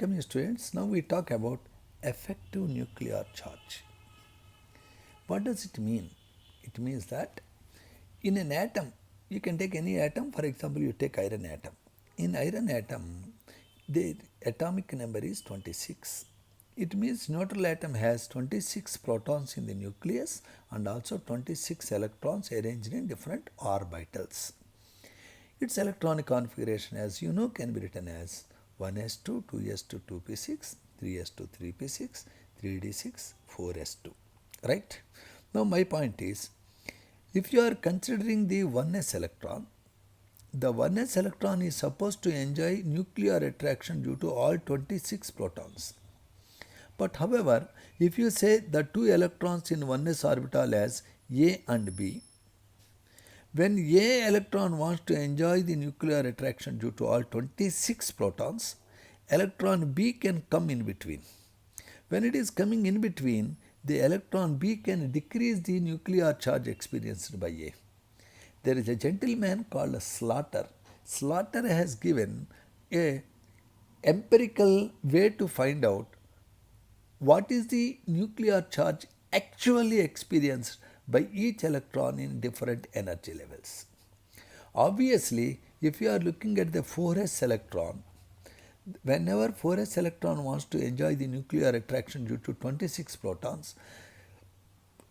Welcome students. Now we talk about effective nuclear charge. What does it mean? It means that in an atom, you can take any atom, for example, you take iron atom. In iron atom, the atomic number is 26. It means neutral atom has 26 protons in the nucleus and also 26 electrons arranged in different orbitals. Its electronic configuration, as you know, can be written as 1s2, 2s2, 2p6, 3s2, 3p6, 3d6, 4s2. Right? Now my point is, if you are considering the 1s electron, the 1s electron is supposed to enjoy nuclear attraction due to all 26 protons. But however, if you say the two electrons in 1s orbital as A and B, when A electron wants to enjoy the nuclear attraction due to all 26 protons, electron B can come in between. When it is coming in between, the electron B can decrease the nuclear charge experienced by A. There is a gentleman called Slaughter. Slaughter has given a empirical way to find out what is the nuclear charge actually experienced by each electron in different energy levels. Obviously, if you are looking at the 4s electron, whenever 4s electron wants to enjoy the nuclear attraction due to 26 protons,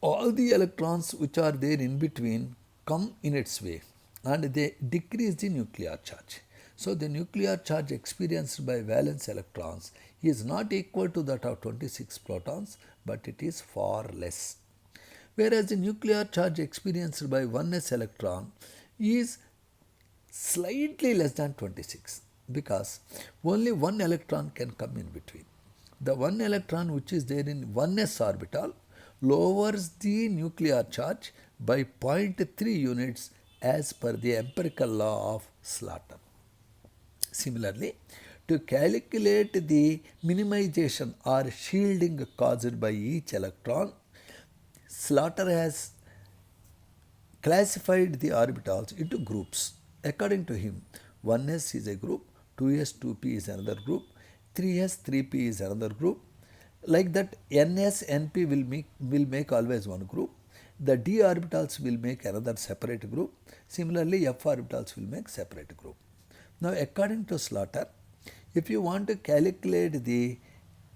all the electrons which are there in between come in its way and they decrease the nuclear charge. So the nuclear charge experienced by valence electrons is not equal to that of 26 protons, but it is far less. Whereas the nuclear charge experienced by 1s electron is slightly less than 26 because only one electron can come in between. The one electron which is there in 1s orbital lowers the nuclear charge by 0.3 units as per the empirical law of Slaughter. Similarly, to calculate the minimization or shielding caused by each electron, Slaughter has classified the orbitals into groups. According to him, 1s is a group, 2s, 2p is another group, 3s, 3p is another group. Like that, ns, np will make always one group. The d orbitals will make another separate group. Similarly, f orbitals will make separate group. Now, according to Slaughter, if you want to calculate the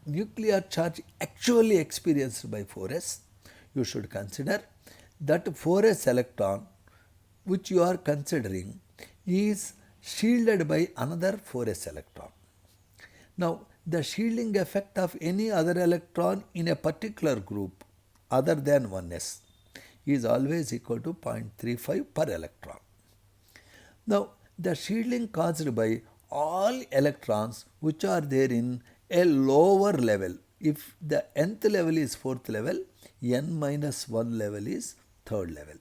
nuclear charge actually experienced by 4s, you should consider that 4s electron which you are considering is shielded by another 4s electron. Now, the shielding effect of any other electron in a particular group other than 1s is always equal to 0.35 per electron. Now, the shielding caused by all electrons which are there in a lower level, if the nth level is fourth level, n minus 1 level is third level.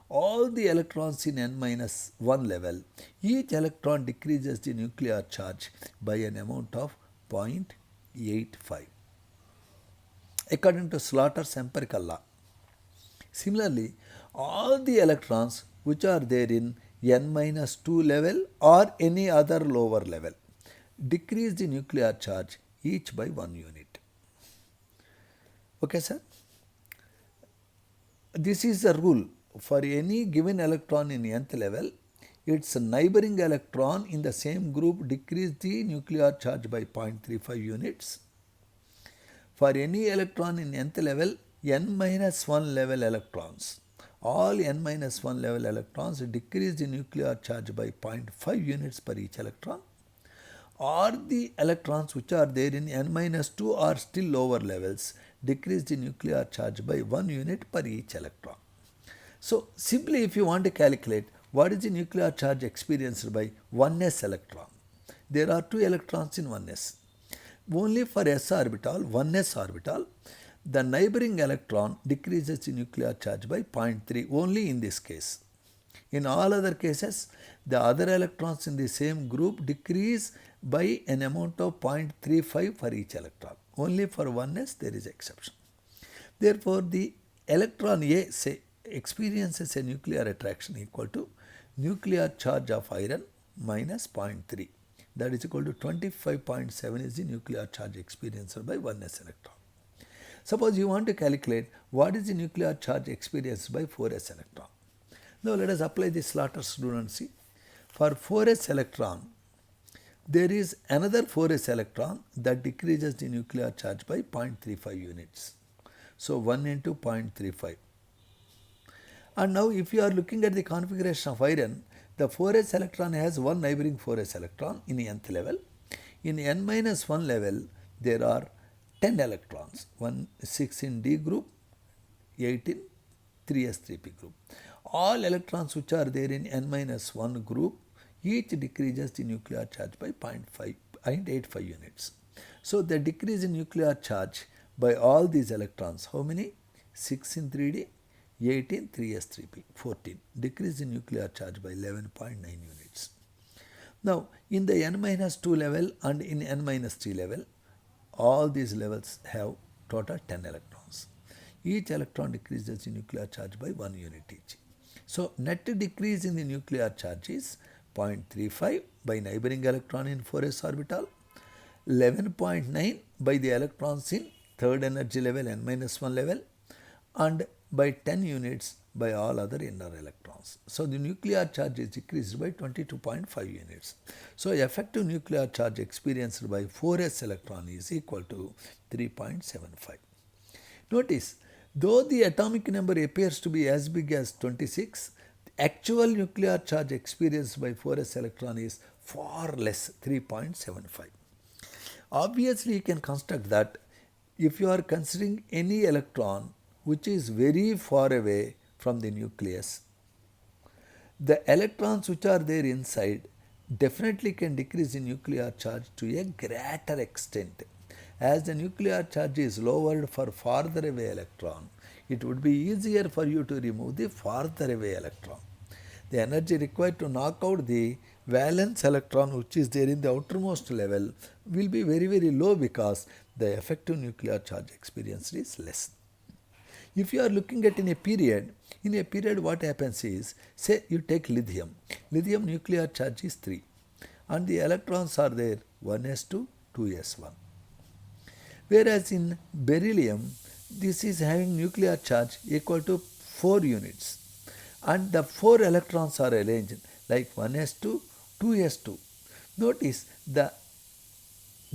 All the electrons in n minus 1 level, each electron decreases the nuclear charge by an amount of 0.85 according to Slaughter's empirical law. Similarly, all the electrons which are there in n minus 2 level or any other lower level decrease the nuclear charge each by 1 unit. Okay, sir? This is the rule. For any given electron in nth level, its neighboring electron in the same group decrease the nuclear charge by 0.35 units. For any electron in nth level, n minus 1 level electrons, all n minus 1 level electrons decrease the nuclear charge by 0.5 units per each electron, or the electrons which are there in n minus 2 or still lower levels decrease the nuclear charge by 1 unit per each electron. So, simply if you want to calculate what is the nuclear charge experienced by 1s electron, there are two electrons in 1s. Only for s orbital, 1s orbital, the neighboring electron decreases the nuclear charge by 0.3 only in this case. In all other cases, the other electrons in the same group decrease by an amount of 0.35 for each electron. Only for 1s there is exception. Therefore, the electron A say experiences a nuclear attraction equal to nuclear charge of iron minus 0.3. that is equal to 25.7 is the nuclear charge experienced by 1s electron. Suppose you want to calculate what is the nuclear charge experienced by 4s electron. Now let us apply the Slaughter's rule and see. For 4s electron, there is another 4s electron that decreases the nuclear charge by 0.35 units. So 1 into 0.35. And now if you are looking at the configuration of iron, the 4s electron has one neighboring 4s electron in the nth level. In n-1 level, there are 10 electrons, 6 in D group, 8 in 3s3p group. All electrons which are there in n-1 group, each decreases the nuclear charge by 0.85 units. So the decrease in nuclear charge by all these electrons, how many? 6 in 3D, 8 in 3s3p, 14. Decrease in nuclear charge by 11.9 units. Now in the n-2 level and in n-3 level, all these levels have total 10 electrons. Each electron decreases the nuclear charge by 1 unit each. So net decrease in the nuclear charge is 0.35 by neighboring electron in 4s orbital, 11.9 by the electrons in third energy level n-1 level, and by 10 units by all other inner electrons. So the nuclear charge is decreased by 22.5 units. So effective nuclear charge experienced by 4s electron is equal to 3.75. Notice, though the atomic number appears to be as big as 26, the actual nuclear charge experienced by 4s electron is far less, 3.75. Obviously, you can construct that if you are considering any electron which is very far away from the nucleus, the electrons which are there inside definitely can decrease in nuclear charge to a greater extent. As the nuclear charge is lowered for farther away electron, it would be easier for you to remove the farther away electron. The energy required to knock out the valence electron which is there in the outermost level will be very, very low because the effective nuclear charge experienced is less. If you are looking at in a period what happens is, say you take lithium. Lithium nuclear charge is 3 and the electrons are there 1s2, 2s1. Whereas in beryllium, this is having nuclear charge equal to 4 units and the 4 electrons are arranged like 1s2, 2s2. Notice the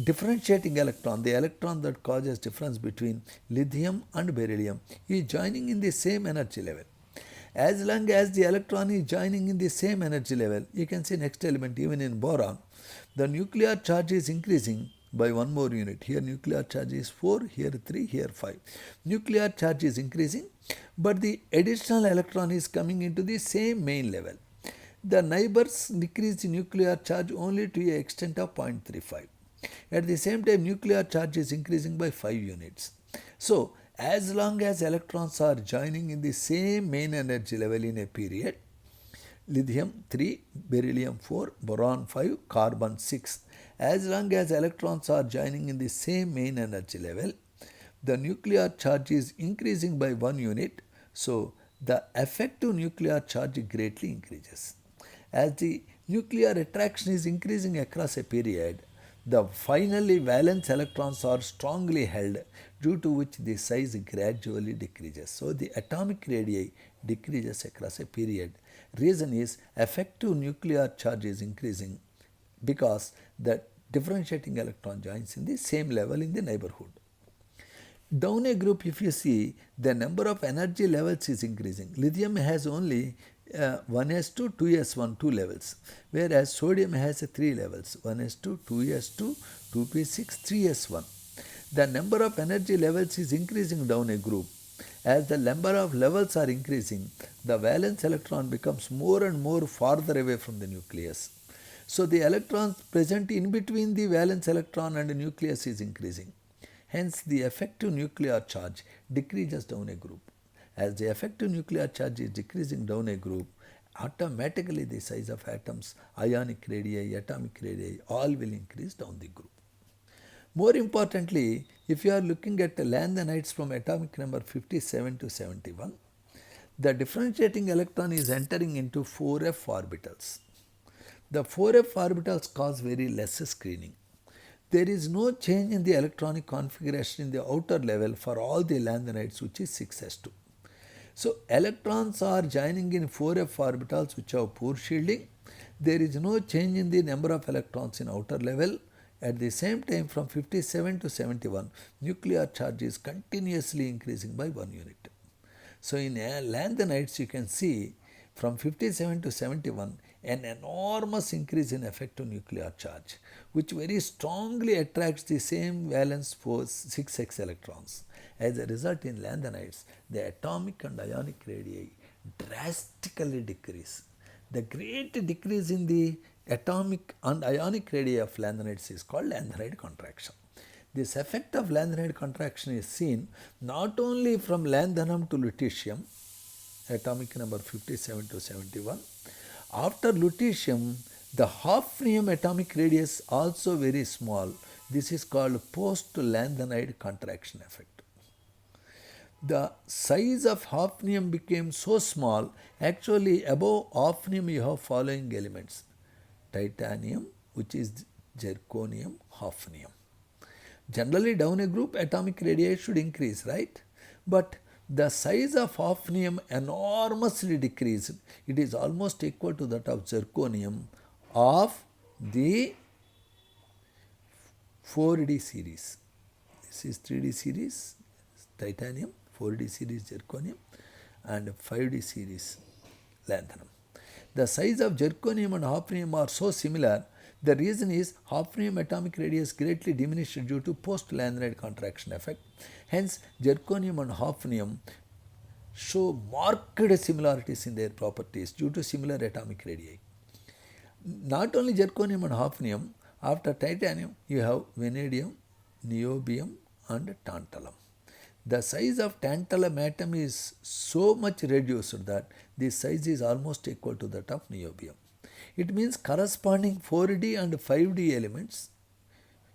differentiating electron, the electron that causes difference between lithium and beryllium, is joining in the same energy level. As long as the electron is joining in the same energy level, you can see next element even in boron, the nuclear charge is increasing by 1 more unit. Here nuclear charge is 4, here 3, here 5. Nuclear charge is increasing, but the additional electron is coming into the same main level. The neighbors decrease the nuclear charge only to an extent of 0.35. At the same time, nuclear charge is increasing by 5 units. So, as long as electrons are joining in the same main energy level in a period, lithium 3, beryllium 4, boron 5, carbon 6, as long as electrons are joining in the same main energy level, the nuclear charge is increasing by 1 unit. So, the effective nuclear charge greatly increases. As the nuclear attraction is increasing across a period, the finally valence electrons are strongly held, due to which the size gradually decreases. So the atomic radii decreases across a period. Reason is effective nuclear charge is increasing because the differentiating electron joins in the same level in the neighborhood. Down a group, if you see, the number of energy levels is increasing. Lithium has only 1s2, 2s1, 2 levels, whereas sodium has 3 levels, 1s2, 2s2, 2p6, 3s1. The number of energy levels is increasing down a group. As the number of levels are increasing, the valence electron becomes more and more farther away from the nucleus. So the electrons present in between the valence electron and the nucleus is increasing. Hence the effective nuclear charge decreases down a group. As the effective nuclear charge is decreasing down a group, automatically the size of atoms, ionic radii, atomic radii, all will increase down the group. More importantly, if you are looking at the lanthanides from atomic number 57 to 71, the differentiating electron is entering into 4f orbitals. The 4f orbitals cause very less screening. There is no change in the electronic configuration in the outer level for all the lanthanides, which is 6s2. So electrons are joining in 4f orbitals which have poor shielding. There is no change in the number of electrons in outer level. At the same time, from 57 to 71, nuclear charge is continuously increasing by 1 unit. So in lanthanides, you can see from 57 to 71, an enormous increase in effective nuclear charge, which very strongly attracts the same valence force 6s electrons. As a result, in lanthanides, the atomic and ionic radii drastically decrease. The great decrease in the atomic and ionic radii of lanthanides is called lanthanide contraction. This effect of lanthanide contraction is seen not only from lanthanum to lutetium, atomic number 57 to 71. After lutetium, the hafnium atomic radius also very small. This is called post-lanthanide contraction effect. The size of hafnium became so small, actually above hafnium you have following elements: titanium, which is zirconium, hafnium. Generally down a group, atomic radii should increase, right? But the size of hafnium enormously decreased. It is almost equal to that of zirconium of the 4D series. This is 3D series, titanium, 4D series zirconium, and 5D series lanthanum. The size of zirconium and hafnium are so similar. The reason is hafnium atomic radius greatly diminished due to post-lanthanide contraction effect. Hence, zirconium and hafnium show marked similarities in their properties due to similar atomic radii. Not only zirconium and hafnium, after titanium you have vanadium, niobium and tantalum. The size of tantalum atom is so much reduced that the size is almost equal to that of niobium. It means corresponding 4D and 5D elements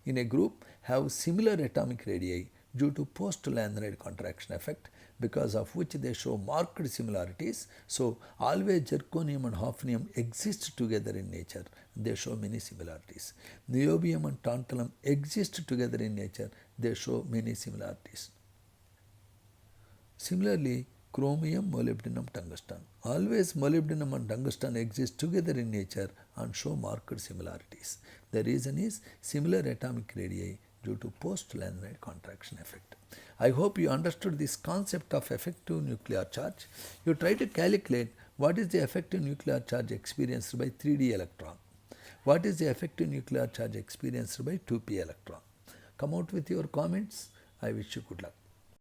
in a group have similar atomic radii due to post-lanthanide contraction effect, because of which they show marked similarities. So always zirconium and hafnium exist together in nature. They show many similarities. Niobium and tantalum exist together in nature. They show many similarities. Similarly, chromium, molybdenum, tungsten. Always molybdenum and tungsten exist together in nature and show marked similarities. The reason is similar atomic radii due to post-lanthanide contraction effect. I hope you understood this concept of effective nuclear charge. You try to calculate what is the effective nuclear charge experienced by 3D electron. What is the effective nuclear charge experienced by 2p electron? Come out with your comments. I wish you good luck.